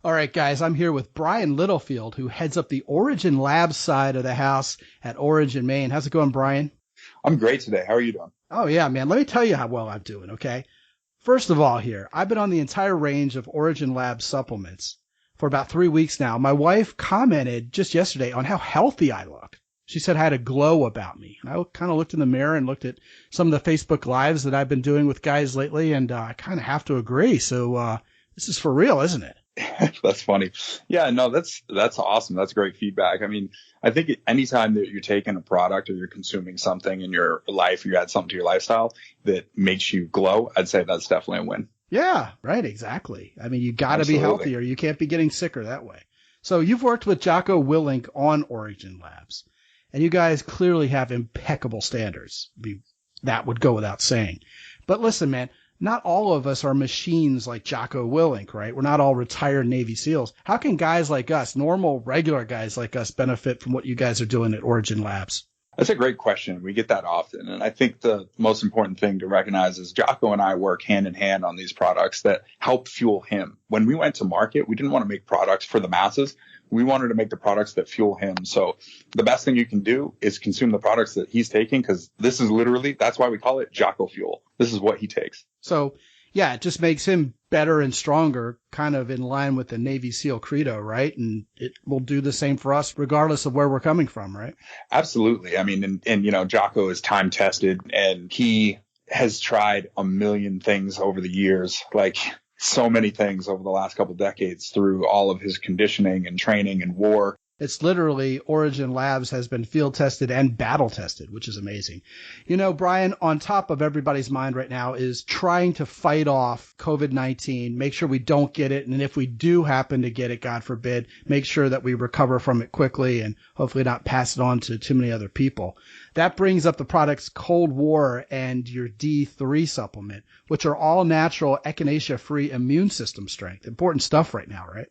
All right, guys, I'm here with Brian Littlefield, who heads up the Origin Labs side of the house at Origin, Maine. How's it going, Brian? I'm great today. How are you doing? Oh, yeah, man. Let me tell you how well I'm doing, okay? First of all here, I've been on the entire range of Origin Labs supplements for about 3 weeks now. My wife commented just yesterday on how healthy I look. She said I had a glow about me. And I kind of looked in the mirror and looked at some of the Facebook Lives that I've been doing with guys lately, and I kind of have to agree. So this is for real, isn't it? That's funny. Yeah, no, that's awesome. That's great feedback. I mean, I think anytime that you're taking a product or you're consuming something in your life, you add something to your lifestyle that makes you glow, I'd say that's definitely a win. Yeah, right. Exactly. I mean, you got to be healthier. You can't be getting sicker that way. So you've worked with Jocko Willink on Origin Labs, and you guys clearly have impeccable standards. That would go without saying. But listen, man, not all of us are machines like Jocko Willink, right? We're not all retired Navy SEALs. How can guys like us, normal, regular guys like us, benefit from what you guys are doing at Origin Labs? That's a great question. We get that often. And I think the most important thing to recognize is Jocko and I work hand in hand on these products that help fuel him. When we went to market, we didn't want to make products for the masses. We wanted to make the products that fuel him. So the best thing you can do is consume the products that he's taking, because this is literally, that's why we call it Jocko Fuel. This is what he takes. So yeah, it just makes him better and stronger, kind of in line with the Navy SEAL credo, right? And it will do the same for us regardless of where we're coming from, right? Absolutely. I mean, and you know, Jocko is time tested, and he has tried a million things over the years, like so many things over the last couple of decades through all of his conditioning and training and war. It's literally Origin Labs has been field tested and battle tested, which is amazing. You know, Brian, on top of everybody's mind right now is trying to fight off COVID-19, make sure we don't get it. And if we do happen to get it, God forbid, make sure that we recover from it quickly and hopefully not pass it on to too many other people. That brings up the products Cold War and your D3 supplement, which are all natural echinacea-free immune system strength. Important stuff right now, right?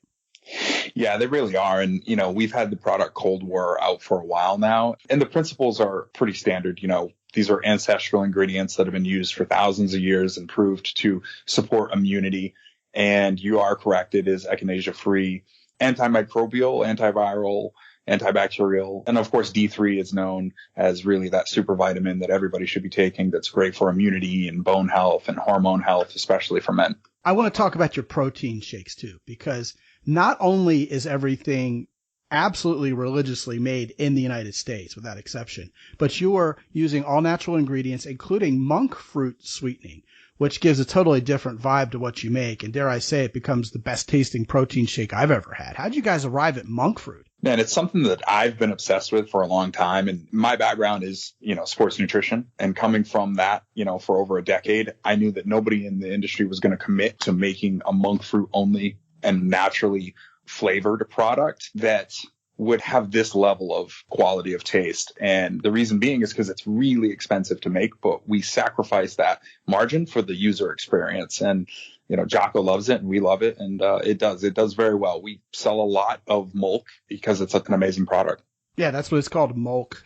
Yeah, they really are. And, you know, we've had the product Cold War out for a while now, and the principles are pretty standard. You know, these are ancestral ingredients that have been used for thousands of years and proved to support immunity. And you are correct. It is echinacea-free, antimicrobial, antiviral, antibacterial. And of course, D3 is known as really that super vitamin that everybody should be taking that's great for immunity and bone health and hormone health, especially for men. I want to talk about your protein shakes too, because not only is everything absolutely religiously made in the United States without exception, but you are using all natural ingredients, including monk fruit sweetening, which gives a totally different vibe to what you make. And dare I say, it becomes the best tasting protein shake I've ever had. How'd you guys arrive at monk fruit? Man, it's something that I've been obsessed with for a long time. And my background is, you know, sports nutrition. And coming from that, you know, for over a decade, I knew that nobody in the industry was going to commit to making a monk fruit only and naturally flavored product that would have this level of quality of taste. And the reason being is because it's really expensive to make, but we sacrifice that margin for the user experience. And, you know, Jocko loves it and we love it. And it does very well. We sell a lot of milk because it's such an amazing product. Yeah, that's what it's called, milk.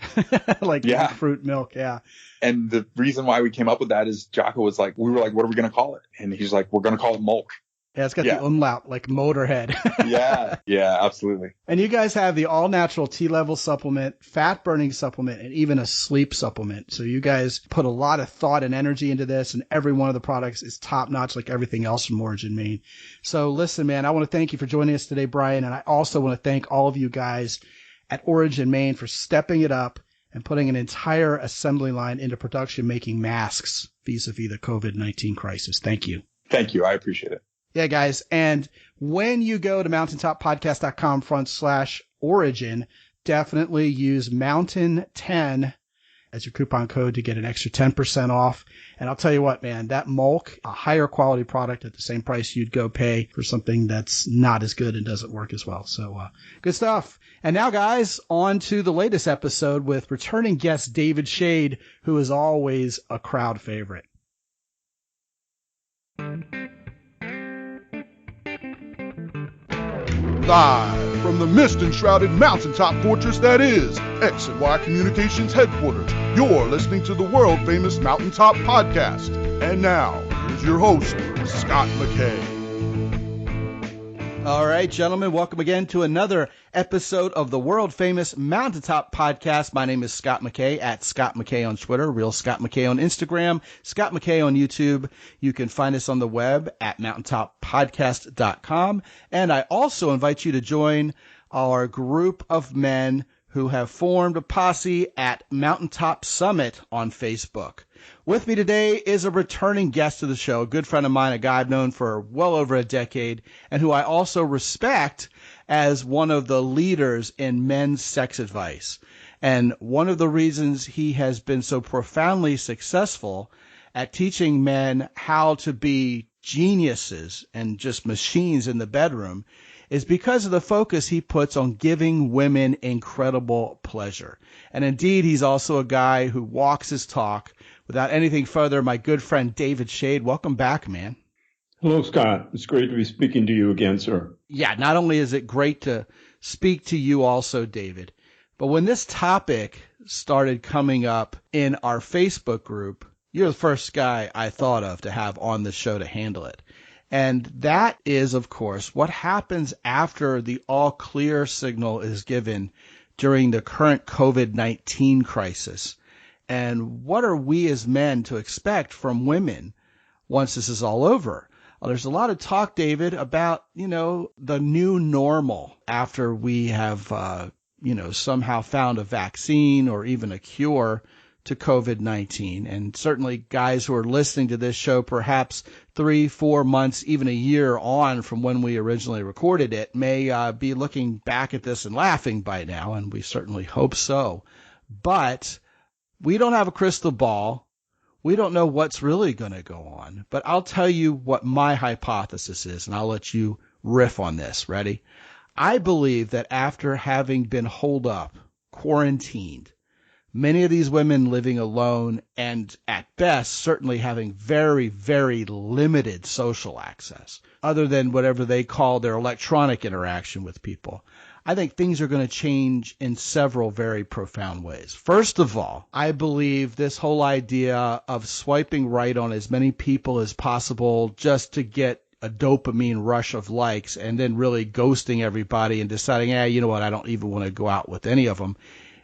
Like monk fruit milk. Yeah. And the reason why we came up with that is Jocko was like, we were like, what are we going to call it? And he's like, we're going to call it milk. Yeah, it's got the umlaut, like Motorhead. Yeah, absolutely. And you guys have the all-natural T-level supplement, fat-burning supplement, and even a sleep supplement. So you guys put a lot of thought and energy into this, and every one of the products is top-notch like everything else from Origin Maine. So listen, man, I want to thank you for joining us today, Brian, and I also want to thank all of you guys at Origin Maine for stepping it up and putting an entire assembly line into production making masks vis-a-vis the COVID-19 crisis. Thank you. Thank you. I appreciate it. Yeah, guys. And when you go to mountaintoppodcast.com/origin, definitely use Mountain10 as your coupon code to get an extra 10% off. And I'll tell you what, man, that Mulk, a higher quality product at the same price you'd go pay for something that's not as good and doesn't work as well. So good stuff. And now, guys, on to the latest episode with returning guest David Shade, who is always a crowd favorite. Live from the mist-enshrouded mountaintop fortress that is X and Y Communications headquarters, you're listening to the world-famous Mountaintop Podcast. And now, here's your host, Scott McKay. All right, gentlemen, welcome again to another episode of the world famous Mountaintop Podcast. My name is Scott McKay at Scott McKay on Twitter, Real Scott McKay on Instagram, Scott McKay on YouTube. You can find us on the web at mountaintoppodcast.com. And I also invite you to join our group of men who have formed a posse at Mountaintop Summit on Facebook. With me today is a returning guest to the show, a good friend of mine, a guy I've known for well over a decade, and who I also respect as one of the leaders in men's sex advice. And one of the reasons he has been so profoundly successful at teaching men how to be geniuses and just machines in the bedroom is because of the focus he puts on giving women incredible pleasure. And indeed, he's also a guy who walks his talk. Without anything further, my good friend David Shade, welcome back, man. Hello, Scott. It's great to be speaking to you again, sir. Yeah, not only is it great to speak to you also, David, but when this topic started coming up in our Facebook group, you're the first guy I thought of to have on the show to handle it. And that is, of course, what happens after the all clear signal is given during the current COVID-19 crisis. And what are we as men to expect from women once this is all over? Well, there's a lot of talk, David, about, the new normal after we have, somehow found a vaccine or even a cure to COVID-19. And certainly guys who are listening to this show perhaps 3-4 months, even a year on from when we originally recorded it may be looking back at this and laughing by now, and we certainly hope so. But we don't have a crystal ball. We don't know what's really going to go on. But I'll tell you what my hypothesis is, and I'll let you riff on this. Ready? I believe that after having been holed up, quarantined, many of these women living alone and at best certainly having very, very limited social access other than whatever they call their electronic interaction with people. I think things are going to change in several very profound ways. First of all, I believe this whole idea of swiping right on as many people as possible just to get a dopamine rush of likes and then really ghosting everybody and deciding, you know what, I don't even want to go out with any of them,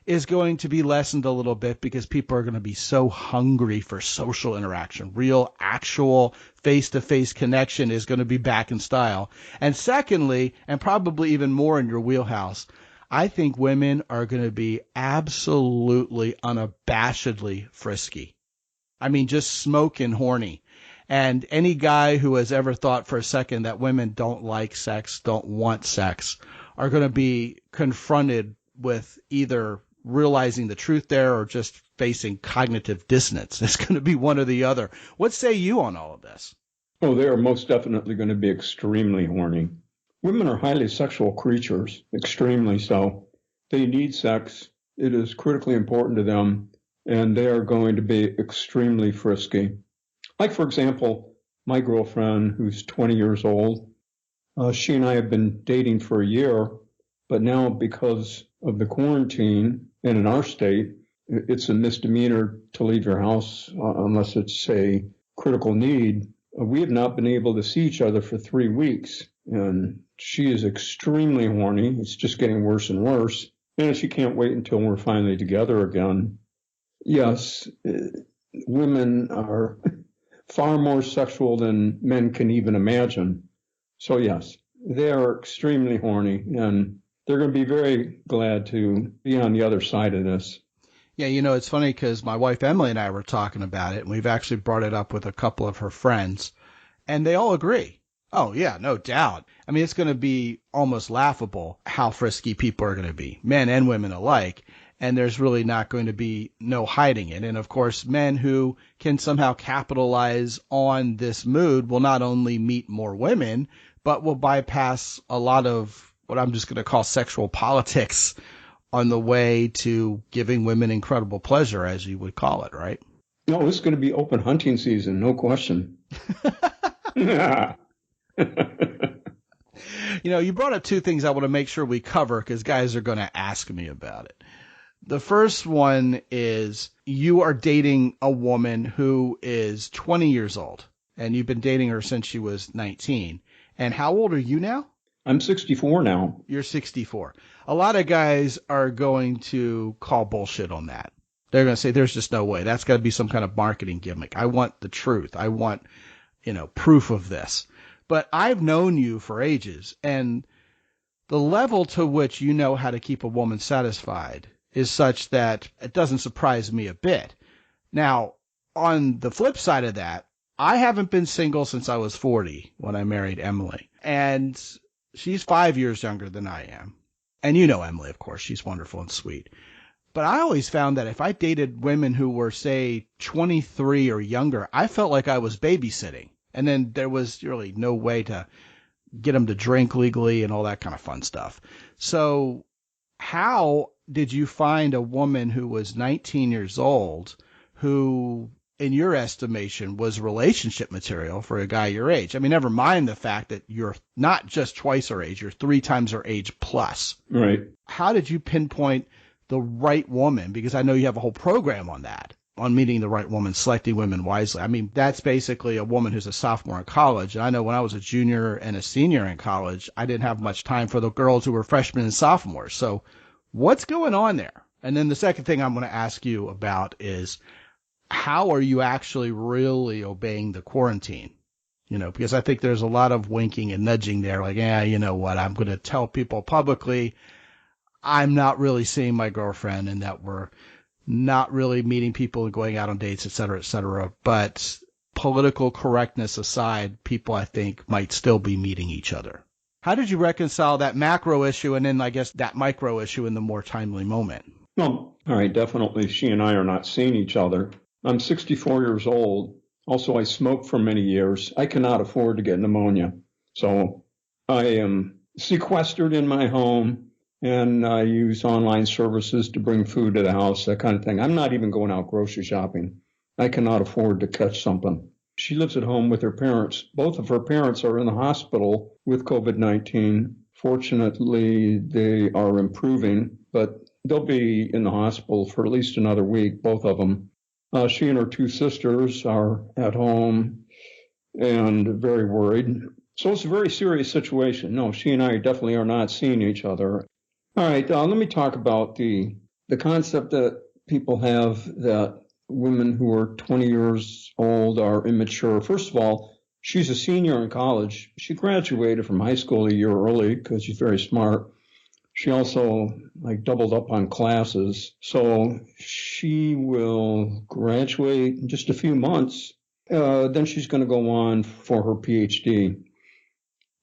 is going to be lessened a little bit because people are going to be so hungry for social interaction. Real, actual, face-to-face connection is going to be back in style. And secondly, and probably even more in your wheelhouse, I think women are going to be absolutely unabashedly frisky. I mean, just smoking horny. And any guy who has ever thought for a second that women don't like sex, don't want sex, are going to be confronted with either realizing the truth there or just facing cognitive dissonance. It's going to be one or the other. What say you on all of this? Oh, they are most definitely going to be extremely horny. Women are highly sexual creatures, extremely so. They need sex. It is critically important to them, and they are going to be extremely frisky. Like, for example, my girlfriend, who's 20 years old, she and I have been dating for a year, but now because of the quarantine, and in our state, it's a misdemeanor to leave your house unless it's a critical need. We have not been able to see each other for 3 weeks, and she is extremely horny. It's just getting worse and worse, and she can't wait until we're finally together again. Yes, women are far more sexual than men can even imagine. So yes, they are extremely horny, and they're going to be very glad to be on the other side of this. Yeah, it's funny because my wife Emily and I were talking about it, and we've actually brought it up with a couple of her friends, and they all agree. Oh, yeah, no doubt. I mean, it's going to be almost laughable how frisky people are going to be, men and women alike, and there's really not going to be no hiding it. And, of course, men who can somehow capitalize on this mood will not only meet more women, but will bypass a lot of what I'm just going to call sexual politics on the way to giving women incredible pleasure, as you would call it, right? No, this is going to be open hunting season, no question. Yeah. You brought up two things I want to make sure we cover because guys are going to ask me about it. The first one is you are dating a woman who is 20 years old, and you've been dating her since she was 19. And how old are you now? I'm 64 now. You're 64. A lot of guys are going to call bullshit on that. They're going to say, there's just no way. That's got to be some kind of marketing gimmick. I want the truth. I want, proof of this. But I've known you for ages, and the level to which you know how to keep a woman satisfied is such that it doesn't surprise me a bit. Now, on the flip side of that, I haven't been single since I was 40 when I married Emily. And she's 5 years younger than I am. And you know Emily, of course. She's wonderful and sweet. But I always found that if I dated women who were, say, 23 or younger, I felt like I was babysitting. And then there was really no way to get them to drink legally and all that kind of fun stuff. So how did you find a woman who was 19 years old who, in your estimation, was relationship material for a guy your age? I mean, never mind the fact that you're not just twice her age, you're 3 times her age plus. Right. How did you pinpoint the right woman? Because I know you have a whole program on that, on meeting the right woman, selecting women wisely. I mean, that's basically a woman who's a sophomore in college. And I know when I was a junior and a senior in college, I didn't have much time for the girls who were freshmen and sophomores. So what's going on there? And then the second thing I'm going to ask you about is, how are you actually really obeying the quarantine? Because I think there's a lot of winking and nudging there. Like, you know what? I'm going to tell people publicly I'm not really seeing my girlfriend and that we're not really meeting people and going out on dates, et cetera, et cetera. But political correctness aside, people, I think, might still be meeting each other. How did you reconcile that macro issue and then, I guess, that micro issue in the more timely moment? Well, all right, definitely she and I are not seeing each other. I'm 64 years old. Also, I smoked for many years. I cannot afford to get pneumonia. So I am sequestered in my home, and I use online services to bring food to the house, that kind of thing. I'm not even going out grocery shopping. I cannot afford to catch something. She lives at home with her parents. Both of her parents are in the hospital with COVID-19. Fortunately, they are improving, but they'll be in the hospital for at least another week, both of them. She and her 2 sisters are at home and very worried. So it's a very serious situation. No, she and I definitely are not seeing each other. All right, let me talk about the concept that people have that women who are 20 years old are immature. First of all, she's a senior in college. She graduated from high school a year early because she's very smart. She also doubled up on classes. So she will graduate in just a few months. Then she's going to go on for her PhD.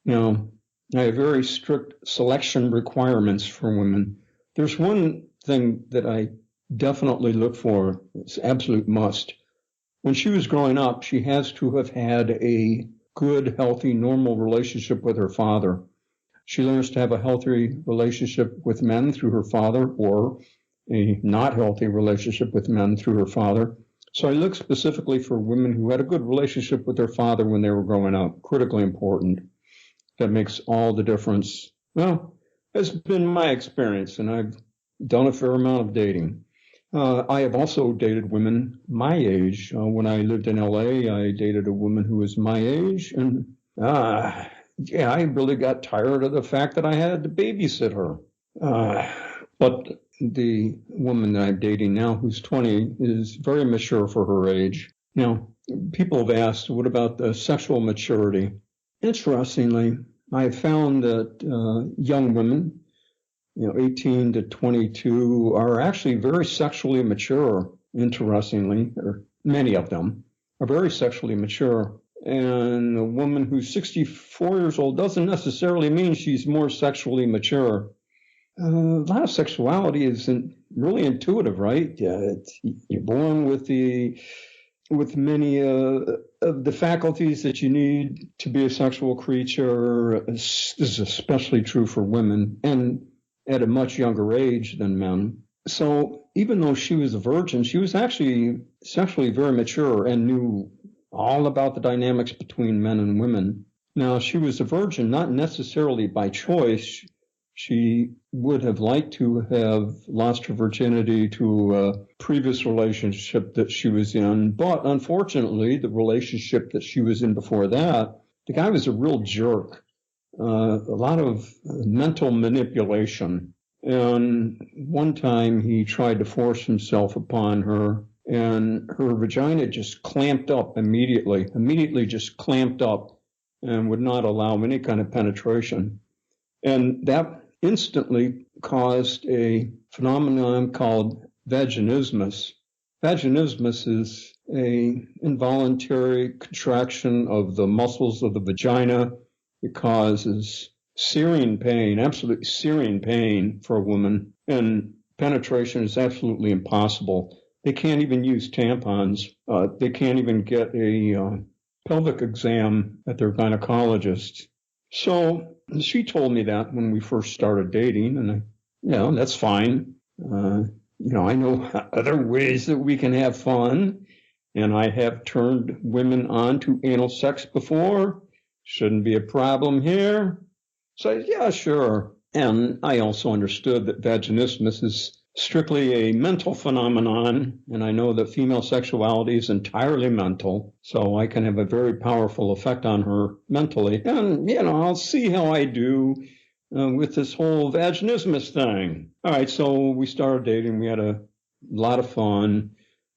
Now, I have very strict selection requirements for women. There's one thing that I definitely look for. It's an absolute must. When she was growing up, she has to have had a good, healthy, normal relationship with her father. She learns to have a healthy relationship with men through her father, or a not healthy relationship with men through her father. So I look specifically for women who had a good relationship with their father when they were growing up. Critically important. That makes all the difference. Well, it's been my experience, and I've done a fair amount of dating. I have also dated women my age. When I lived in L.A., I dated a woman who was my age, and I really got tired of the fact that I had to babysit her. But the woman that I'm dating now, who's 20, is very mature for her age. Now, people have asked, what about the sexual maturity? Interestingly, I have found that young women, 18 to 22, are actually very sexually mature, interestingly, or many of them are very sexually mature. And a woman who's 64 years old doesn't necessarily mean she's more sexually mature. A lot of sexuality isn't really intuitive, right? You're born with many of the faculties that you need to be a sexual creature. This is especially true for women, and at a much younger age than men. So even though she was a virgin, she was actually sexually very mature and knew all about the dynamics between men and women. Now, she was a virgin, not necessarily by choice. She would have liked to have lost her virginity to a previous relationship that she was in. But unfortunately, the relationship that she was in before that, the guy was a real jerk. a lot of mental manipulation. And one time he tried to force himself upon her, and her vagina just clamped up immediately just clamped up and would not allow any kind of penetration. And that instantly caused a phenomenon called vaginismus. Vaginismus is a involuntary contraction of the muscles of the vagina. It causes searing pain, absolute searing pain for a woman, and penetration is absolutely impossible. They can't even use tampons. They can't even get a pelvic exam at their gynecologist. So she told me that when we first started dating, and that's fine. I know other ways that we can have fun, and I have turned women on to anal sex before. Shouldn't be a problem here. So, yeah, sure. And I also understood that vaginismus is strictly a mental phenomenon, and I know that female sexuality is entirely mental, so I can have a very powerful effect on her mentally. And, I'll see how I do with this whole vaginismus thing. All right, so we started dating. We had a lot of fun.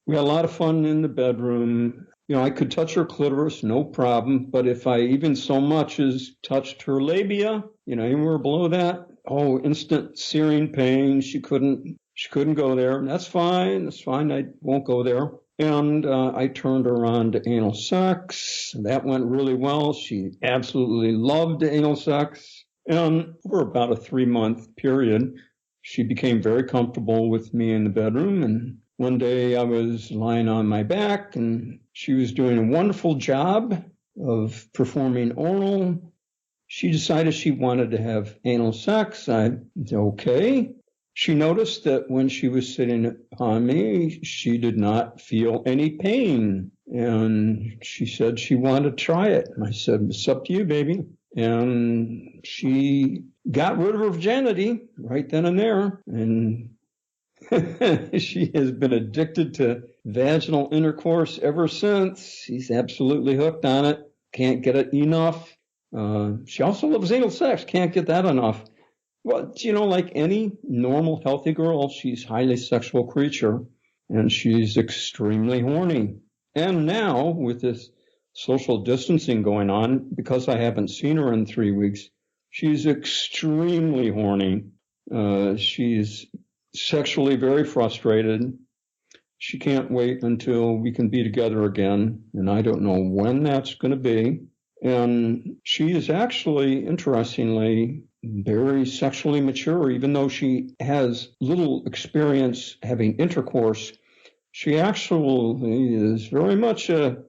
We had a lot of fun in the bedroom. I could touch her clitoris, no problem. But if I even so much as touched her labia, anywhere below that, instant searing pain. She couldn't go there. That's fine. I won't go there. And I turned her on to anal sex. That went really well. She absolutely loved anal sex. And over about a 3-month period, she became very comfortable with me in the bedroom. And one day I was lying on my back, and she was doing a wonderful job of performing oral. She decided she wanted to have anal sex. Okay. She noticed that when she was sitting upon me, she did not feel any pain. And she said she wanted to try it. And I said, it's up to you, baby. And she got rid of her virginity right then and there. And she has been addicted to vaginal intercourse ever since. She's absolutely hooked on it. Can't get it enough. She also loves anal sex. Can't get that enough. Well, like any normal, healthy girl, she's a highly sexual creature, and she's extremely horny. And now, with this social distancing going on, because I haven't seen her in 3 weeks, she's extremely horny. She's sexually very frustrated. She can't wait until we can be together again, and I don't know when that's going to be. And she is actually, interestingly, very sexually mature, even though she has little experience having intercourse. She actually is very much an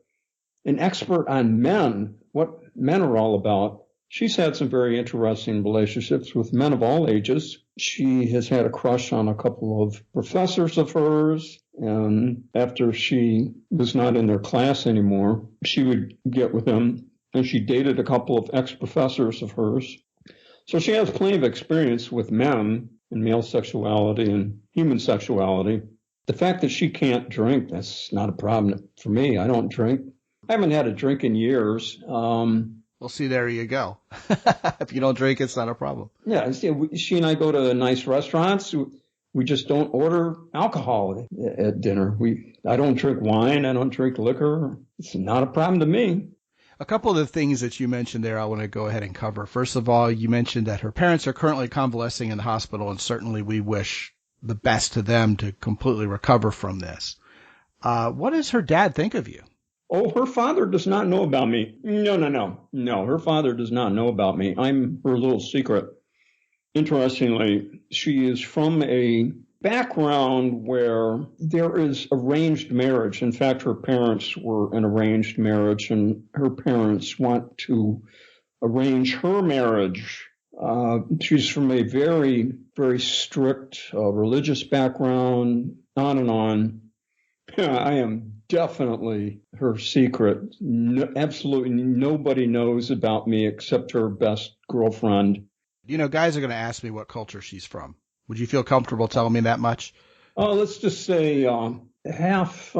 expert on men, what men are all about. She's had some very interesting relationships with men of all ages. She has had a crush on a couple of professors of hers, and after she was not in their class anymore, she would get with them, and she dated a couple of ex-professors of hers. So she has plenty of experience with men and male sexuality and human sexuality. The fact that she can't drink, that's not a problem for me. I don't drink. I haven't had a drink in years. Well, see, there you go. If you don't drink, it's not a problem. Yeah, she and I go to nice restaurants. We just don't order alcohol at dinner. I don't drink wine. I don't drink liquor. It's not a problem to me. A couple of the things that you mentioned there I want to go ahead and cover. First of all, you mentioned that her parents are currently convalescing in the hospital, and certainly we wish the best to them to completely recover from this. What does her dad think of you? Oh, her father does not know about me. No, her father does not know about me. I'm her little secret. Interestingly, she is from a background where there is arranged marriage. In fact, her parents were an arranged marriage, and her parents want to arrange her marriage. She's from a very, very strict religious background, on and on. I am definitely her secret. Absolutely nobody knows about me except her best girlfriend. Guys are going to ask me what culture she's from. Would you feel comfortable telling me that much? Let's just say half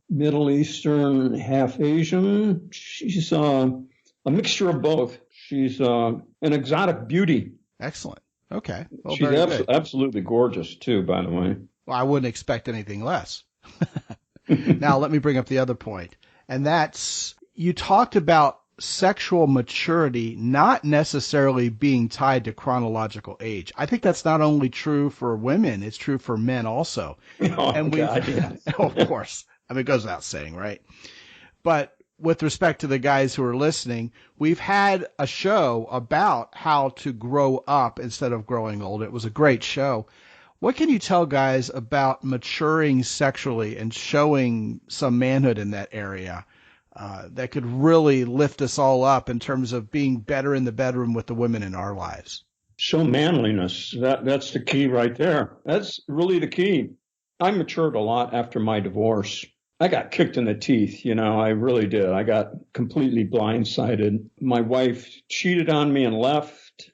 Middle Eastern, half Asian. She's a mixture of both. She's an exotic beauty. Excellent. Okay. Well, She's very good. absolutely gorgeous, too, by the way. Well, I wouldn't expect anything less. Now, let me bring up the other point. And that's, you talked about sexual maturity not necessarily being tied to chronological age. I think that's not only true for women, it's true for men also. Oh, And God, yeah. of course, I mean, it goes without saying, right? But with respect to the guys who are listening, we've had a show about how to grow up instead of growing old. It was a great show. What can you tell guys about maturing sexually and showing some manhood in that area that could really lift us all up in terms of being better in the bedroom with the women in our lives? Show manliness. That's the key right there. That's really the key. I matured a lot after my divorce. I got kicked in the teeth, I really did. I got completely blindsided. My wife cheated on me and left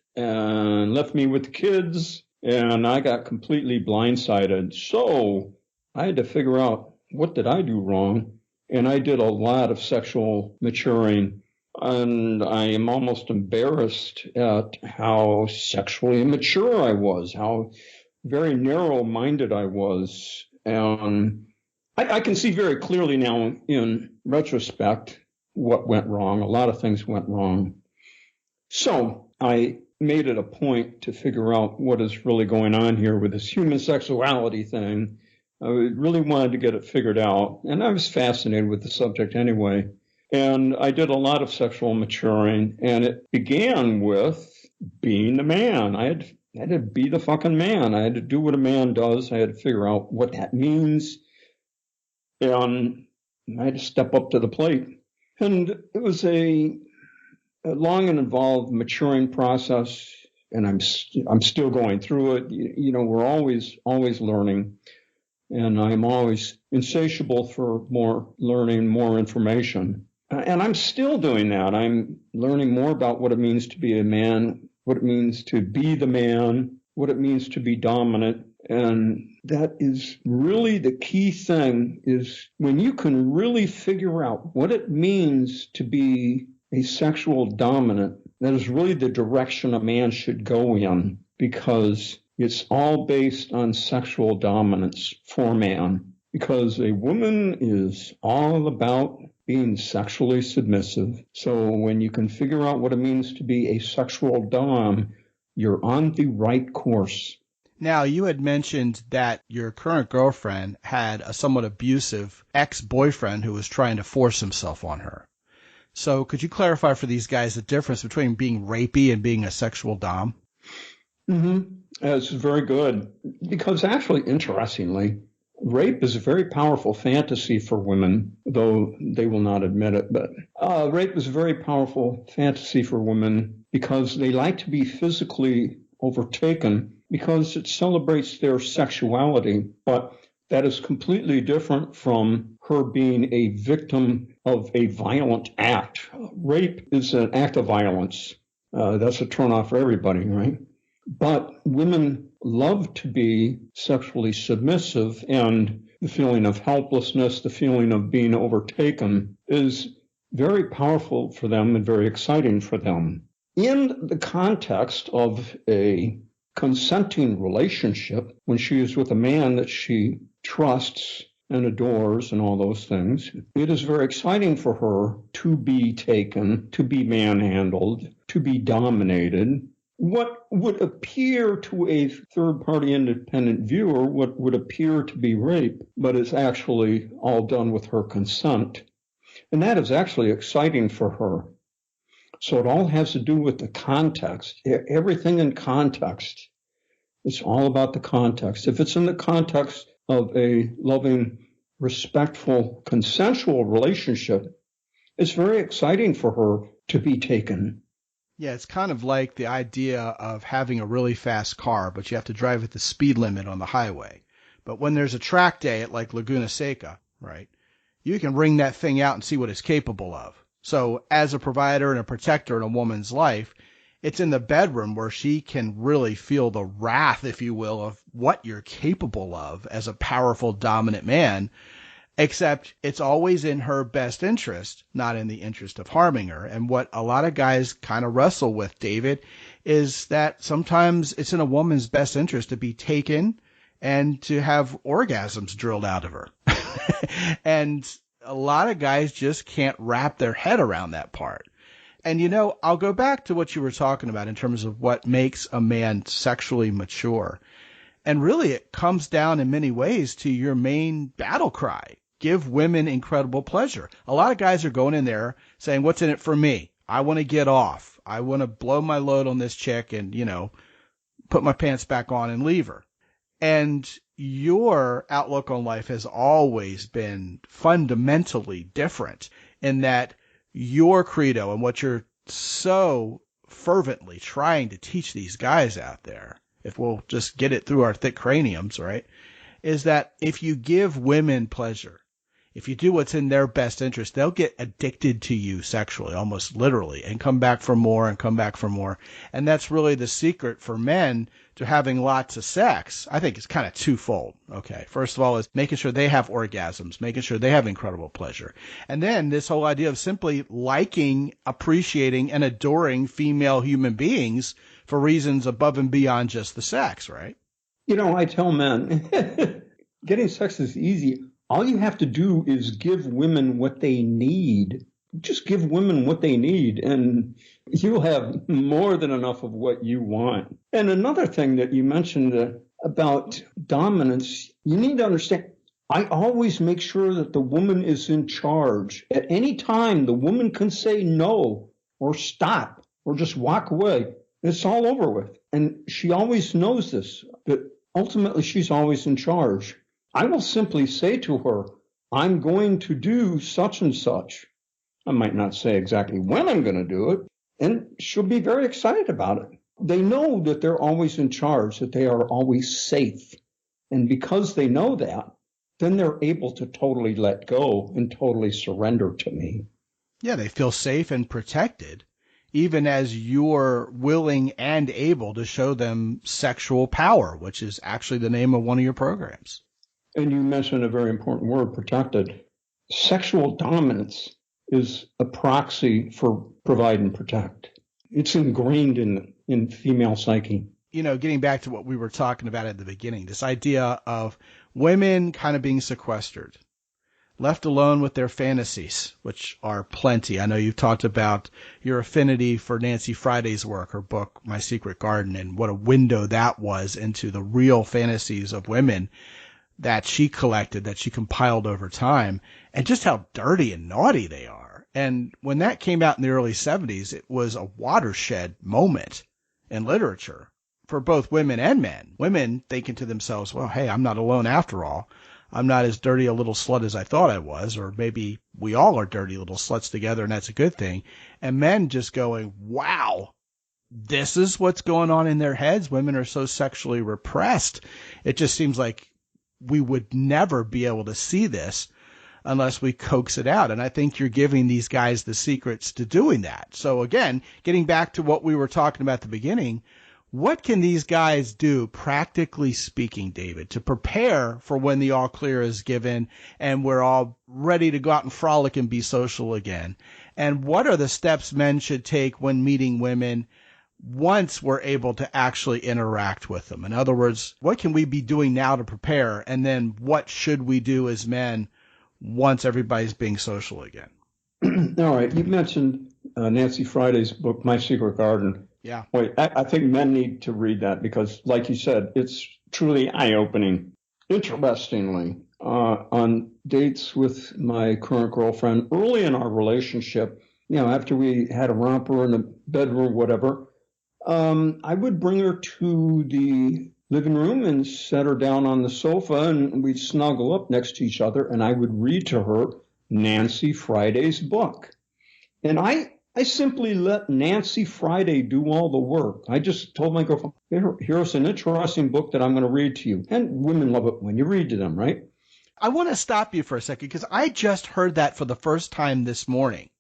me with the kids, and I got completely blindsided. So I had to figure out, what did I do wrong? And I did a lot of sexual maturing, and I am almost embarrassed at how sexually immature I was, how very narrow-minded I was. And I can see very clearly now in retrospect what went wrong. A lot of things went wrong. So I made it a point to figure out what is really going on here with this human sexuality thing. I really wanted to get it figured out. And I was fascinated with the subject anyway. And I did a lot of sexual maturing. And it began with being the man. I had to be the fucking man. I had to do what a man does. I had to figure out what that means. And I had to step up to the plate. And it was a long and involved maturing process, and I'm still going through it. We're always learning, and I'm always insatiable for more learning, more information. And I'm still doing that. I'm learning more about what it means to be a man, what it means to be the man, what it means to be dominant. And that is really the key thing, is when you can really figure out what it means to be a sexual dominant, that is really the direction a man should go in, because it's all based on sexual dominance for man. Because a woman is all about being sexually submissive. So when you can figure out what it means to be a sexual dom, you're on the right course. Now, you had mentioned that your current girlfriend had a somewhat abusive ex-boyfriend who was trying to force himself on her. So could you clarify for these guys the difference between being rapey and being a sexual dom? Mm-hmm. It's very good. Because actually, interestingly, rape is a very powerful fantasy for women, though they will not admit it. But rape is a very powerful fantasy for women because they like to be physically overtaken, because it celebrates their sexuality. But that is completely different from her being a victim of a violent act. Rape is an act of violence. That's a turnoff for everybody, right? But women love to be sexually submissive, and the feeling of helplessness, the feeling of being overtaken is very powerful for them and very exciting for them. In the context of a consenting relationship, when she is with a man that she trusts and adores and all those things, it is very exciting for her to be taken, to be manhandled, to be dominated. What would appear to a third-party independent viewer, what would appear to be rape, but it's actually all done with her consent. And that is actually exciting for her. So it all has to do with the context, everything in context. It's all about the context. If it's in the context of a loving, respectful, consensual relationship, it's very exciting for her to be taken. Yeah, it's kind of like the idea of having a really fast car, but you have to drive at the speed limit on the highway. But when there's a track day at like Laguna Seca, right, you can wring that thing out and see what it's capable of. So as a provider and a protector in a woman's life, it's in the bedroom where she can really feel the wrath, if you will, of what you're capable of as a powerful, dominant man. except it's always in her best interest, not in the interest of harming her. And what a lot of guys kind of wrestle with, David, is that sometimes it's in a woman's best interest to be taken and to have orgasms drilled out of her. And a lot of guys just can't wrap their head around that part. And, I'll go back to what you were talking about in terms of what makes a man sexually mature. And really, it comes down in many ways to your main battle cry. Give women incredible pleasure. A lot of guys are going in there saying, what's in it for me? I want to get off. I want to blow my load on this chick and, put my pants back on and leave her. And your outlook on life has always been fundamentally different in that your credo and what you're so fervently trying to teach these guys out there, if we'll just get it through our thick craniums, right, is that if you give women pleasure, if you do what's in their best interest, they'll get addicted to you sexually, almost literally, and come back for more and come back for more. And that's really the secret for men to having lots of sex. I think it's kind of twofold. Okay. First of all is making sure they have orgasms, making sure they have incredible pleasure. And then this whole idea of simply liking, appreciating, and adoring female human beings for reasons above and beyond just the sex, right? I tell men, getting sex is easy. All you have to do is give women what they need. Just give women what they need, and you'll have more than enough of what you want. And another thing that you mentioned about dominance, you need to understand, I always make sure that the woman is in charge. At any time, the woman can say no or stop or just walk away. It's all over with. And she always knows this, but ultimately she's always in charge. I will simply say to her, I'm going to do such and such. I might not say exactly when I'm going to do it, and she'll be very excited about it. They know that they're always in charge, that they are always safe. And because they know that, then they're able to totally let go and totally surrender to me. Yeah, they feel safe and protected, even as you're willing and able to show them sexual power, which is actually the name of one of your programs. And you mentioned a very important word, protected. Sexual dominance is a proxy for provide and protect. It's ingrained in female psyche. Getting back to what we were talking about at the beginning, this idea of women kind of being sequestered, left alone with their fantasies, which are plenty. I know you've talked about your affinity for Nancy Friday's work, her book, My Secret Garden, and what a window that was into the real fantasies of women that she collected, that she compiled over time, and just how dirty and naughty they are. And when that came out in the early 70s, it was a watershed moment in literature for both women and men. Women thinking to themselves, well, hey, I'm not alone after all. I'm not as dirty a little slut as I thought I was, or maybe we all are dirty little sluts together, and that's a good thing. And men just going, wow, this is what's going on in their heads. Women are so sexually repressed. It just seems like we would never be able to see this unless we coax it out. And I think you're giving these guys the secrets to doing that. So again, getting back to what we were talking about at the beginning, what can these guys do, practically speaking, David, to prepare for when the all clear is given and we're all ready to go out and frolic and be social again? And what are the steps men should take when meeting women once we're able to actually interact with them? In other words, what can we be doing now to prepare? And then what should we do as men once everybody's being social again? All right. You mentioned Nancy Friday's book, My Secret Garden. Yeah. Wait, I think men need to read that because, like you said, it's truly eye-opening. Interestingly, on dates with my current girlfriend, early in our relationship, after we had a romper in the bedroom, whatever, I would bring her to the living room and set her down on the sofa, and we'd snuggle up next to each other, and I would read to her Nancy Friday's book. And I simply let Nancy Friday do all the work. I just told my girlfriend, here's an interesting book that I'm going to read to you. And women love it when you read to them, right? I want to stop you for a second because I just heard that for the first time this morning.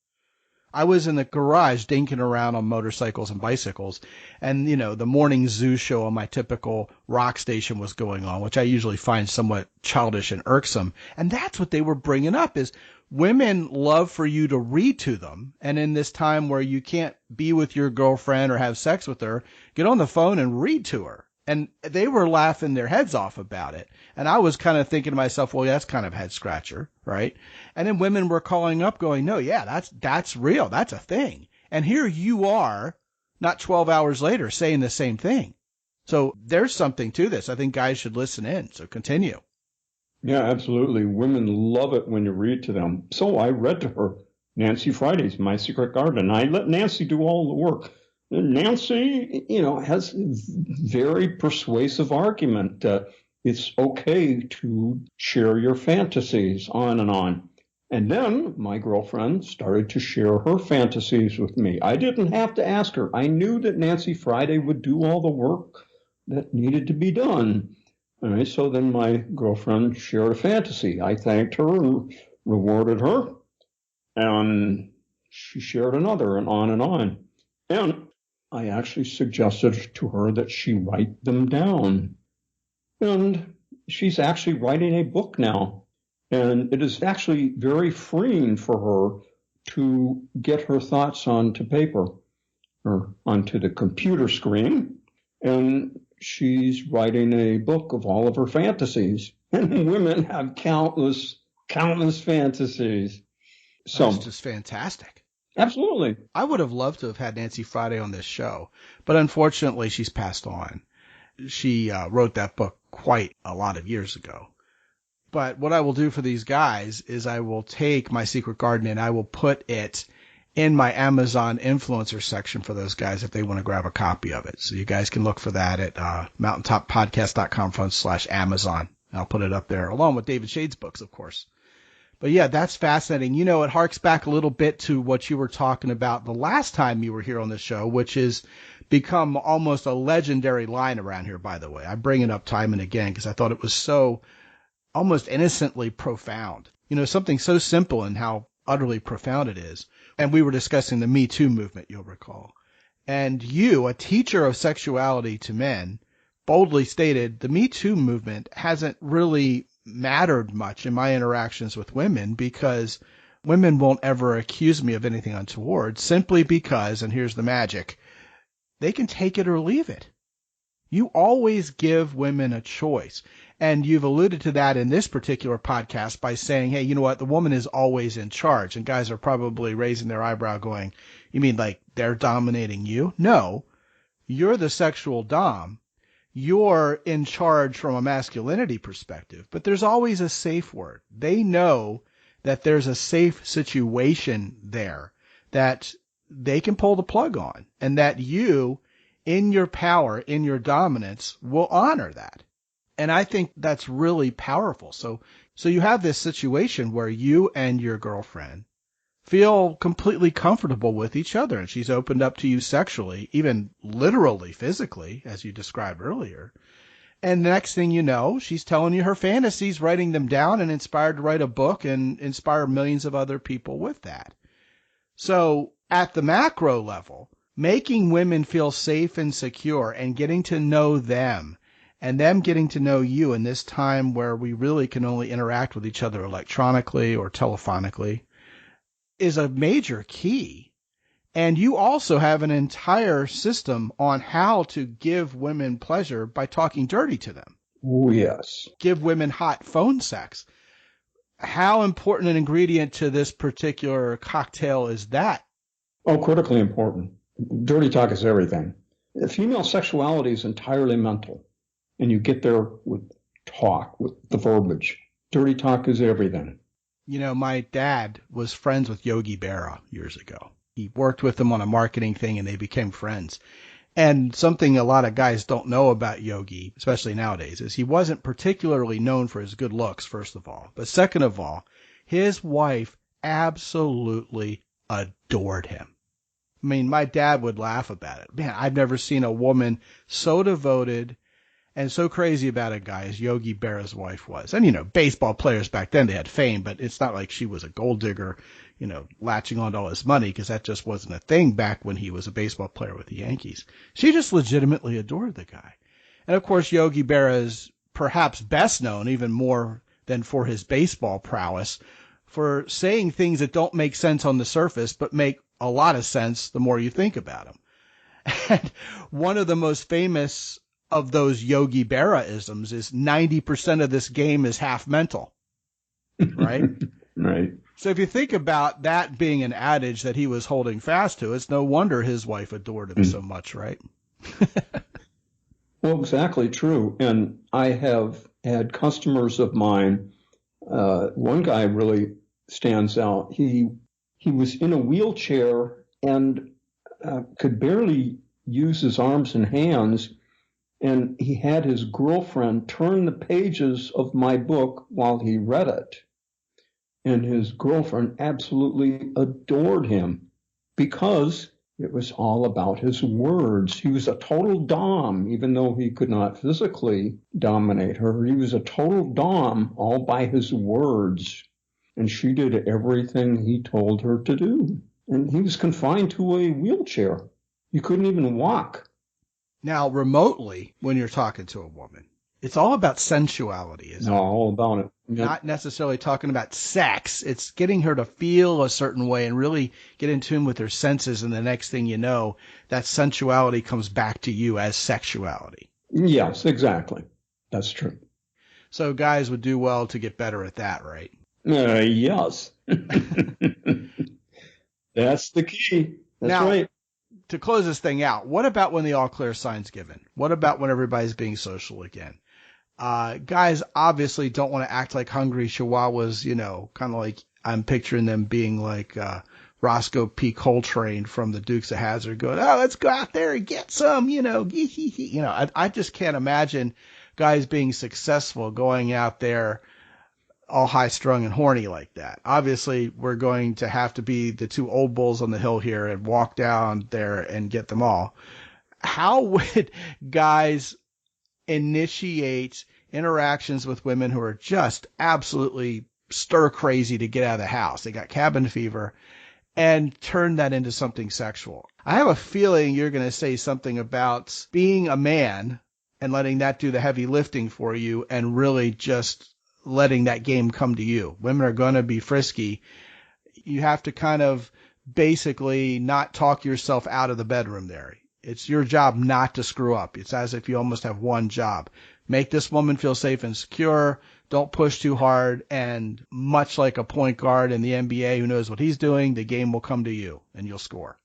I was in the garage dinking around on motorcycles and bicycles, and, the morning zoo show on my typical rock station was going on, which I usually find somewhat childish and irksome. And that's what they were bringing up is women love for you to read to them. And in this time where you can't be with your girlfriend or have sex with her, get on the phone and read to her. And they were laughing their heads off about it. And I was kind of thinking to myself, well, that's kind of head scratcher, right? And then women were calling up going, no, yeah, that's real. That's a thing. And here you are, not 12 hours later, saying the same thing. So there's something to this. I think guys should listen in. So continue. Yeah, absolutely. Women love it when you read to them. So I read to her Nancy Friday's My Secret Garden. I let Nancy do all the work. Nancy, has very persuasive argument. It's okay to share your fantasies, on and on. And then my girlfriend started to share her fantasies with me. I didn't have to ask her. I knew that Nancy Friday would do all the work that needed to be done. All right, so then my girlfriend shared a fantasy. I thanked her and rewarded her. And she shared another, and on and on. And I actually suggested to her that she write them down. And she's actually writing a book now. And it is actually very freeing for her to get her thoughts onto paper or onto the computer screen. And she's writing a book of all of her fantasies. And women have countless fantasies. So that's just fantastic. Absolutely. I would have loved to have had Nancy Friday on this show, but unfortunately she's passed on. She wrote that book quite a lot of years ago. But what I will do for these guys is I will take My Secret Garden and I will put it in my Amazon influencer section for those guys if they want to grab a copy of it. So you guys can look for that at mountaintoppodcast.com/Amazon. I'll put it up there along with David Shade's books, of course. But yeah, that's fascinating. It harks back a little bit to what you were talking about the last time you were here on the show, which has become almost a legendary line around here, by the way. I bring it up time and again because I thought it was so almost innocently profound. Something so simple and how utterly profound it is. And we were discussing the Me Too movement, you'll recall. And you, a teacher of sexuality to men, boldly stated the Me Too movement hasn't really mattered much in my interactions with women because women won't ever accuse me of anything untoward simply because, and here's the magic, they can take it or leave it. You always give women a choice. And you've alluded to that in this particular podcast by saying, hey, you know what? The woman is always in charge. And guys are probably raising their eyebrow going, you mean like they're dominating you? No, you're the sexual dom. You're in charge from a masculinity perspective, but there's always a safe word. They know that there's a safe situation there that they can pull the plug on and that you, in your power, in your dominance, will honor that. And I think that's really powerful. So you have this situation where you and your girlfriend feel completely comfortable with each other, and she's opened up to you sexually, even literally, physically, as you described earlier. And the next thing you know, she's telling you her fantasies, writing them down, and inspired to write a book and inspire millions of other people with that. So at the macro level, making women feel safe and secure and getting to know them and them getting to know you in this time where we really can only interact with each other electronically or telephonically is a major key. And you also have an entire system on how to give women pleasure by talking dirty to them. Oh, yes. Give women hot phone sex. How important an ingredient to this particular cocktail is that? Oh, critically important. Dirty talk is everything. Female sexuality is entirely mental. And you get there with talk, with the verbiage. Dirty talk is everything. My dad was friends with Yogi Berra years ago. He worked with him on a marketing thing and they became friends. And something a lot of guys don't know about Yogi, especially nowadays, is he wasn't particularly known for his good looks, first of all. But second of all, his wife absolutely adored him. I mean, my dad would laugh about it. Man, I've never seen a woman so devoted and so crazy about a guy as Yogi Berra's wife was. And, baseball players back then, they had fame, but it's not like she was a gold digger, latching onto all his money, because that just wasn't a thing back when he was a baseball player with the Yankees. She just legitimately adored the guy. And of course, Yogi Berra is perhaps best known, even more than for his baseball prowess, for saying things that don't make sense on the surface, but make a lot of sense the more you think about them. And one of the most famous of those Yogi Berra-isms is 90% of this game is half mental, right? Right. So if you think about that being an adage that he was holding fast to, it's no wonder his wife adored him so much, right? Well, exactly true. And I have had customers of mine. One guy really stands out. He was in a wheelchair and could barely use his arms and hands. And he had his girlfriend turn the pages of my book while he read it. And his girlfriend absolutely adored him because it was all about his words. He was a total dom, even though he could not physically dominate her. He was a total dom all by his words. And she did everything he told her to do. And he was confined to a wheelchair. You couldn't even walk. Now, remotely, when you're talking to a woman, it's all about sensuality, isn't it? All about it. Not necessarily talking about sex. It's getting her to feel a certain way and really get in tune with her senses. And the next thing you know, that sensuality comes back to you as sexuality. Yes, exactly. That's true. So guys would do well to get better at that, right? Yes. That's the key. That's now, right. To close this thing out, what about when the all clear sign's given? What about when everybody's being social again? Guys obviously don't want to act like hungry chihuahuas, kind of like I'm picturing them being like Roscoe P. Coltrane from the Dukes of Hazzard going, oh, let's go out there and get some, I just can't imagine guys being successful going out there all high strung and horny like that. Obviously, we're going to have to be the two old bulls on the hill here and walk down there and get them all. How would guys initiate interactions with women who are just absolutely stir crazy to get out of the house? They got cabin fever, and turn that into something sexual. I have a feeling you're going to say something about being a man and letting that do the heavy lifting for you and really just letting that game come to you. Women are going to be frisky. You have to kind of basically not talk yourself out of the bedroom there. It's your job not to screw up. It's as if you almost have one job. Make this woman feel safe and secure. Don't push too hard. And much like a point guard in the NBA who knows what he's doing, the game will come to you and you'll score.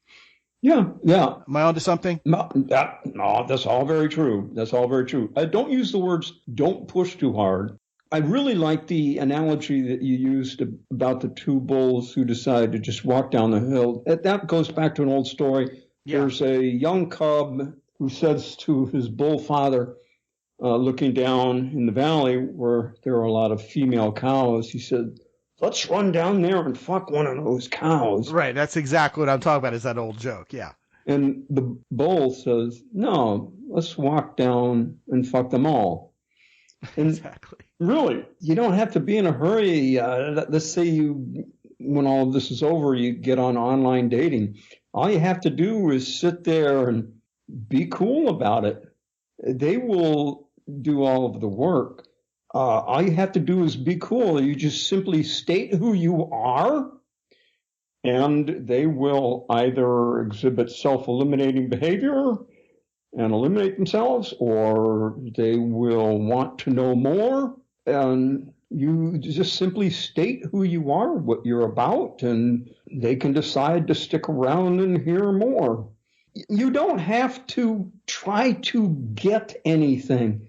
Yeah. Am I onto something? No, that's all very true. That's all very true. Don't use the words don't push too hard. I really like the analogy that you used about the two bulls who decide to just walk down the hill. That goes back to an old story. Yeah. There's a young cub who says to his bull father, looking down in the valley where there are a lot of female cows, he said, let's run down there and fuck one of those cows. Right. That's exactly what I'm talking about, is that old joke. Yeah. And the bull says, no, let's walk down and fuck them all. And exactly. Really, you don't have to be in a hurry. Let's say when all of this is over, you get on online dating. All you have to do is sit there and be cool about it. They will do all of the work. All you have to do is be cool. You just simply state who you are, and they will either exhibit self-eliminating behavior and eliminate themselves, or they will want to know more. And you just simply state who you are, what you're about, and they can decide to stick around and hear more. You don't have to try to get anything.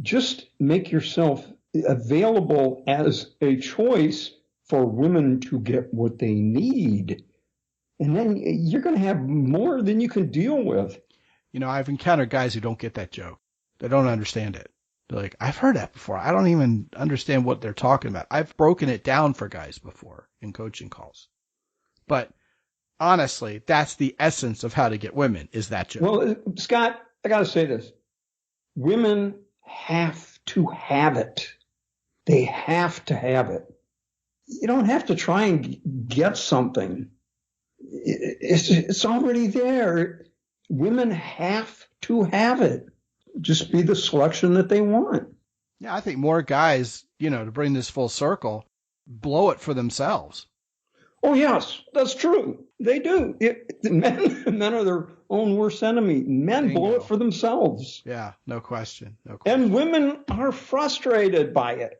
Just make yourself available as a choice for women to get what they need. And then you're going to have more than you can deal with. I've encountered guys who don't get that joke. They don't understand it. They're like, I've heard that before. I don't even understand what they're talking about. I've broken it down for guys before in coaching calls. But honestly, that's the essence of how to get women, is that joke. Well, Scott, I got to say this. Women have to have it. They have to have it. You don't have to try and get something. It's already there. Women have to have it. Just be the selection that they want. Yeah, I think more guys, to bring this full circle, blow it for themselves. Oh, yes, that's true. They do. Men are their own worst enemy. Men Bingo. blow it for themselves. Yeah, no question. And women are frustrated by it.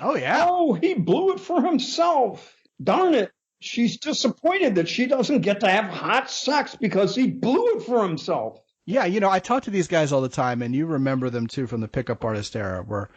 Oh, yeah. Oh, he blew it for himself. Darn it. She's disappointed that she doesn't get to have hot sex because he blew it for himself. Yeah, I talk to these guys all the time, and you remember them, too, from the pickup artist era, where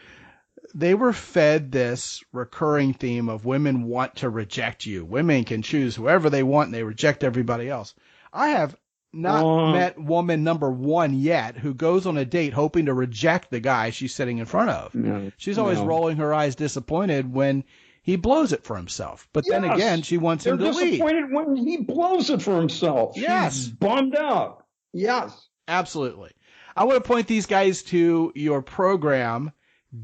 they were fed this recurring theme of women want to reject you. Women can choose whoever they want, and they reject everybody else. I have not met woman number one yet who goes on a date hoping to reject the guy she's sitting in front of. No, She's always rolling her eyes disappointed when he blows it for himself. But then again, she wants him to leave. They're disappointed when he blows it for himself. Yes. She's bummed out. Yes. Absolutely. I want to point these guys to your program,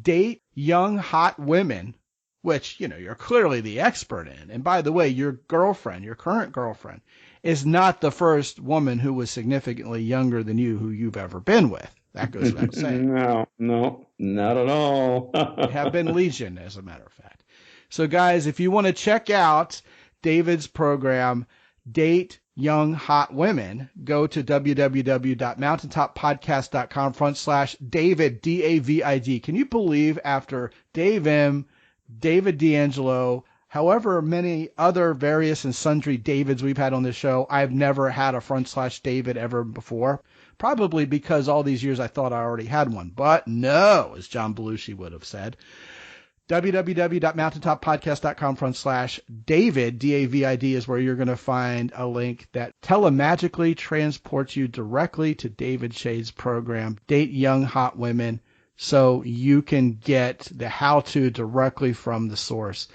Date Young Hot Women, which, you're clearly the expert in. And by the way, your current girlfriend, is not the first woman who was significantly younger than you who you've ever been with. That goes without saying. No, not at all. Have been legion, as a matter of fact. So, guys, if you want to check out David's program, Date Young Hot Women, go to www.mountaintoppodcast.com/David, David. Can you believe after Dave M., David D'Angelo, however many other various and sundry Davids we've had on this show, I've never had a /David ever before? Probably because all these years I thought I already had one. But no, as John Belushi would have said. www.mountaintoppodcast.com/David, David, is where you're going to find a link that telemagically transports you directly to David Shade's program, Date Young Hot Women, so you can get the how-to directly from the source.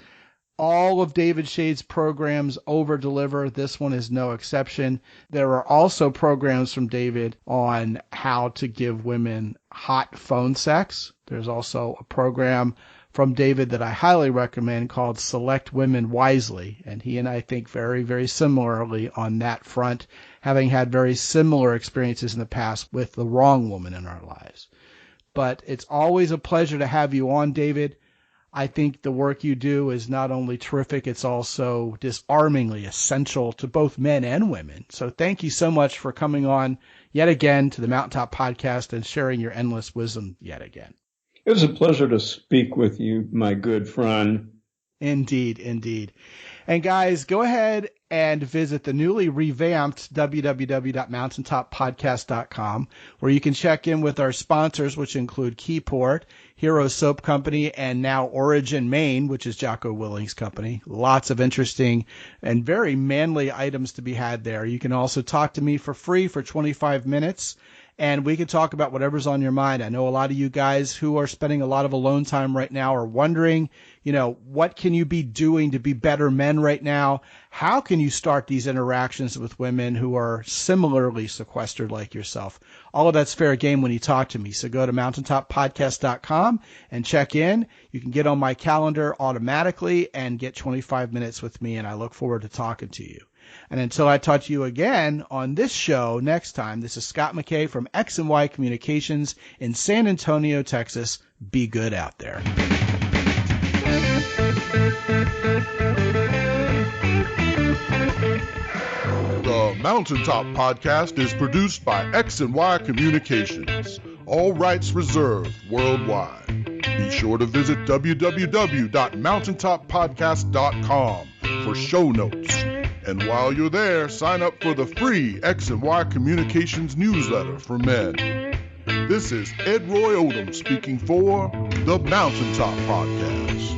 All of David Shade's programs over-deliver. This one is no exception. There are also programs from David on how to give women hot phone sex. There's also a program from David that I highly recommend called Select Women Wisely. And he and I think very, very similarly on that front, having had very similar experiences in the past with the wrong woman in our lives. But it's always a pleasure to have you on, David. I think the work you do is not only terrific, it's also disarmingly essential to both men and women. So thank you so much for coming on yet again to the Mountaintop Podcast and sharing your endless wisdom yet again. It was a pleasure to speak with you, my good friend. Indeed, indeed. And guys, go ahead and visit the newly revamped www.mountaintoppodcast.com, where you can check in with our sponsors, which include Keyport, Hero Soap Company, and now Origin Maine, which is Jocko Willing's company. Lots of interesting and very manly items to be had there. You can also talk to me for free for 25 minutes. And we can talk about whatever's on your mind. I know a lot of you guys who are spending a lot of alone time right now are wondering, what can you be doing to be better men right now? How can you start these interactions with women who are similarly sequestered like yourself? All of that's fair game when you talk to me. So go to mountaintoppodcast.com and check in. You can get on my calendar automatically and get 25 minutes with me, and I look forward to talking to you. And until I talk to you again on this show next time, this is Scott McKay from X&Y Communications in San Antonio, Texas. Be good out there. The Mountaintop Podcast is produced by X&Y Communications. All rights reserved worldwide. Be sure to visit www.mountaintoppodcast.com for show notes. And while you're there, sign up for the free X&Y Communications newsletter for men. This is Ed Roy Odom speaking for the Mountaintop Podcast.